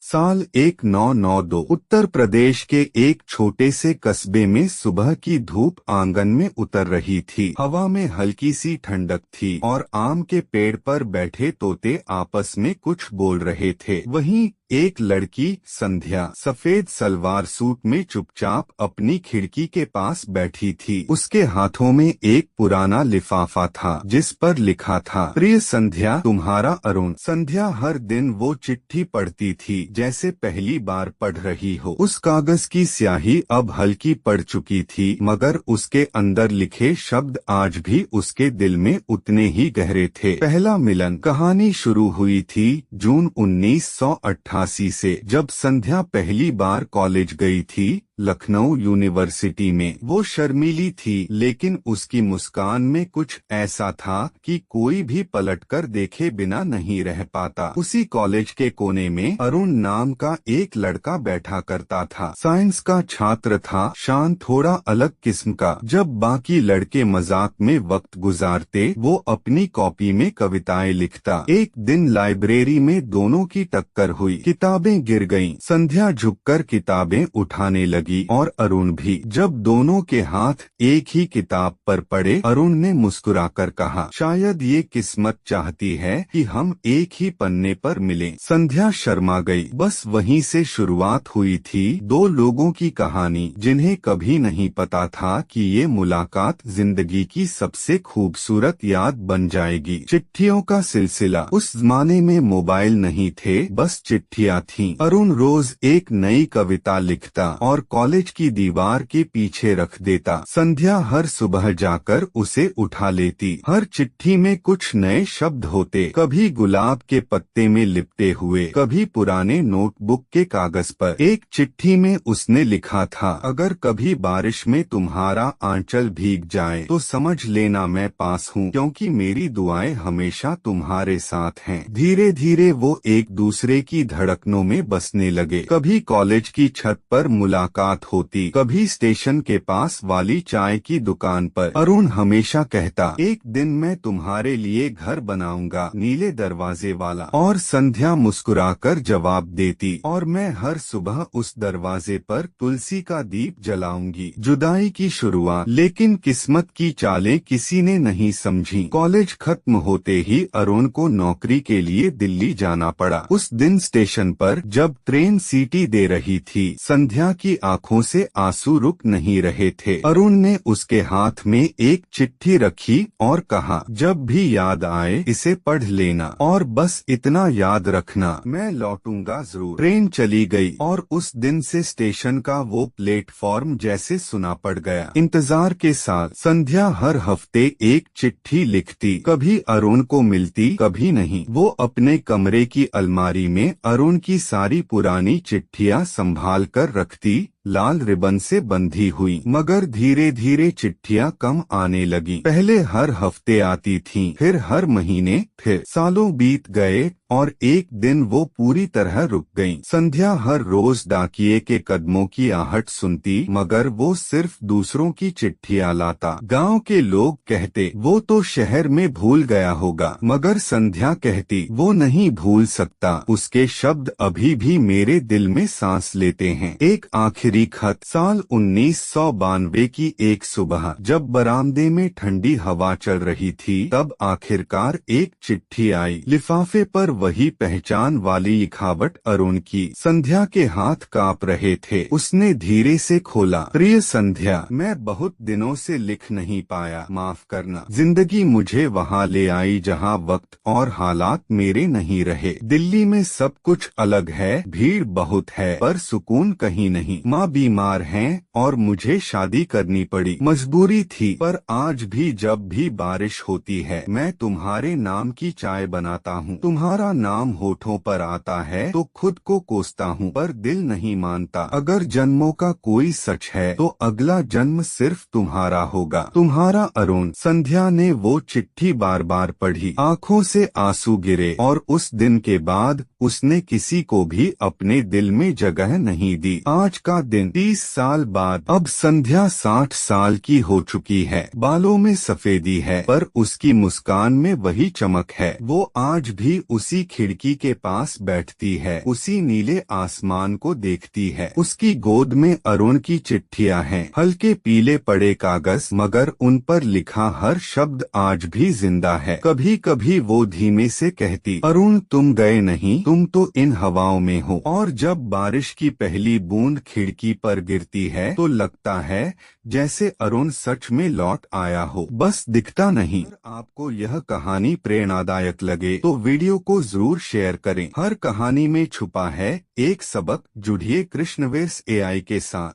साल 1992 उत्तर प्रदेश के एक छोटे से कस्बे में सुबह की धूप आंगन में उतर रही थी। हवा में हल्की सी ठंडक थी और आम के पेड़ पर बैठे तोते आपस में कुछ बोल रहे थे। वहीं एक लड़की संध्या सफेद सलवार सूट में चुपचाप अपनी खिड़की के पास बैठी थी। उसके हाथों में एक पुराना लिफाफा था जिस पर लिखा था, प्रिय संध्या, तुम्हारा अरुण। संध्या हर दिन वो चिट्ठी पढ़ती थी जैसे पहली बार पढ़ रही हो। उस कागज की स्याही अब हल्की पड़ चुकी थी, मगर उसके अंदर लिखे शब्द आज भी उसके दिल में उतने ही गहरे थे। पहला मिलन। कहानी शुरू हुई थी जून 1988 से, जब संध्या पहली बार कॉलेज गई थी लखनऊ यूनिवर्सिटी में। वो शर्मीली थी, लेकिन उसकी मुस्कान में कुछ ऐसा था कि कोई भी पलटकर देखे बिना नहीं रह पाता। उसी कॉलेज के कोने में अरुण नाम का एक लड़का बैठा करता था। साइंस का छात्र था, शांत, थोड़ा अलग किस्म का। जब बाकी लड़के मजाक में वक्त गुजारते, वो अपनी कॉपी में कविताएं लिखता। एक दिन लाइब्रेरी में दोनों की टक्कर हुई। किताबें गिर गईं। संध्या झुककर किताबें उठाने लगी और अरुण भी। जब दोनों के हाथ एक ही किताब पर पड़े, अरुण ने मुस्कुराकर कहा, शायद ये किस्मत चाहती है कि हम एक ही पन्ने पर मिलें। संध्या शर्मा गई। बस वहीं से शुरुआत हुई थी दो लोगों की कहानी, जिन्हें कभी नहीं पता था कि ये मुलाकात जिंदगी की सबसे खूबसूरत याद बन जाएगी। चिट्ठियों का सिलसिला। उस जमाने में मोबाइल नहीं थे, बस चिट्ठियां थीं। अरुण रोज एक नई कविता लिखता और कॉलेज की दीवार के पीछे रख देता। संध्या हर सुबह जाकर उसे उठा लेती। हर चिट्ठी में कुछ नए शब्द होते, कभी गुलाब के पत्ते में लिपटे हुए, कभी पुराने नोटबुक के कागज पर। एक चिट्ठी में उसने लिखा था, अगर कभी बारिश में तुम्हारा आंचल भीग जाए तो समझ लेना मैं पास हूँ, क्योंकि मेरी दुआएं हमेशा तुम्हारे साथ हैं। धीरे धीरे वो एक दूसरे की धड़कनों में बसने लगे। कभी कॉलेज की छत पर मुलाकात होती, कभी स्टेशन के पास वाली चाय की दुकान पर। अरुण हमेशा कहता, एक दिन मैं तुम्हारे लिए घर बनाऊंगा, नीले दरवाजे वाला। और संध्या मुस्कुराकर जवाब देती, और मैं हर सुबह उस दरवाजे पर तुलसी का दीप जलाऊंगी। जुदाई की शुरुआत। लेकिन किस्मत की चालें किसी ने नहीं समझी। कॉलेज खत्म होते ही अरुण को नौकरी के लिए दिल्ली जाना पड़ा। उस दिन स्टेशन पर जब ट्रेन सीटी दे रही थी, संध्या की आंखों से आंसू रुक नहीं रहे थे। अरुण ने उसके हाथ में एक चिट्ठी रखी और कहा, जब भी याद आए इसे पढ़ लेना, और बस इतना याद रखना, मैं लौटूंगा जरूर। ट्रेन चली गई और उस दिन से स्टेशन का वो प्लेटफॉर्म जैसे सुना पड़ गया। इंतजार के साथ संध्या हर हफ्ते एक चिट्ठी लिखती, कभी अरुण को मिलती, कभी नहीं। वो अपने कमरे की अलमारी में अरुण की सारी पुरानी चिट्ठियां संभाल कर रखती, लाल रिबन से बंधी हुई। मगर धीरे धीरे चिट्ठियां कम आने लगी। पहले हर हफ्ते आती थीं, फिर हर महीने, फिर सालों बीत गए और एक दिन वो पूरी तरह रुक गईं। संध्या हर रोज डाकिये के कदमों की आहट सुनती, मगर वो सिर्फ दूसरों की चिट्ठियां लाता। गांव के लोग कहते, वो तो शहर में भूल गया होगा, मगर संध्या कहती, वो नहीं भूल सकता, उसके शब्द अभी भी मेरे दिल में सांस लेते हैं। एक आखिरी खत। साल 1992 की एक सुबह, जब बरामदे में ठंडी हवा चल रही थी, तब आखिरकार एक चिट्ठी आई। लिफाफे पर वही पहचान वाली लिखावट अरुण की। संध्या के हाथ कांप रहे थे। उसने धीरे से खोला, प्रिय संध्या, मैं बहुत दिनों से लिख नहीं पाया, माफ करना। जिंदगी मुझे वहाँ ले आई जहाँ वक्त और हालात मेरे नहीं रहे। दिल्ली में सब कुछ अलग है, भीड़ बहुत है, पर सुकून कहीं नहीं। माँ बीमार हैं और मुझे शादी करनी पड़ी, मजबूरी थी, पर आज भी जब भी बारिश होती है, मैं तुम्हारे नाम की चाय बनाता हूँ। तुम्हारा नाम होठों पर आता है तो खुद को कोसता हूँ, पर दिल नहीं मानता। अगर जन्मों का कोई सच है तो अगला जन्म सिर्फ तुम्हारा होगा। तुम्हारा अरुण। संध्या ने वो चिट्ठी बार बार पढ़ी, आंखों से आंसू गिरे, और उस दिन के बाद उसने किसी को भी अपने दिल में जगह नहीं दी। आज का दिन 30 साल बाद। अब संध्या 60 साल की हो चुकी है, बालों में सफेदी है, पर उसकी मुस्कान में वही चमक है। वो आज भी उसी उसी खिड़की के पास बैठती है, उसी नीले आसमान को देखती है। उसकी गोद में अरुण की चिट्ठियां हैं, हल्के पीले पड़े कागज, मगर उन पर लिखा हर शब्द आज भी जिंदा है। कभी कभी वो धीमे से कहती, अरुण तुम गए नहीं, तुम तो इन हवाओं में हो। और जब बारिश की पहली बूंद खिड़की पर गिरती है तो लगता है जैसे अरुण सच में लौट आया हो, बस दिखता नहीं। अगर आपको यह कहानी प्रेरणादायक लगे तो वीडियो को जरूर शेयर करें। हर कहानी में छुपा है एक सबक। जुड़िए कृष्णवेर्स AI के साथ।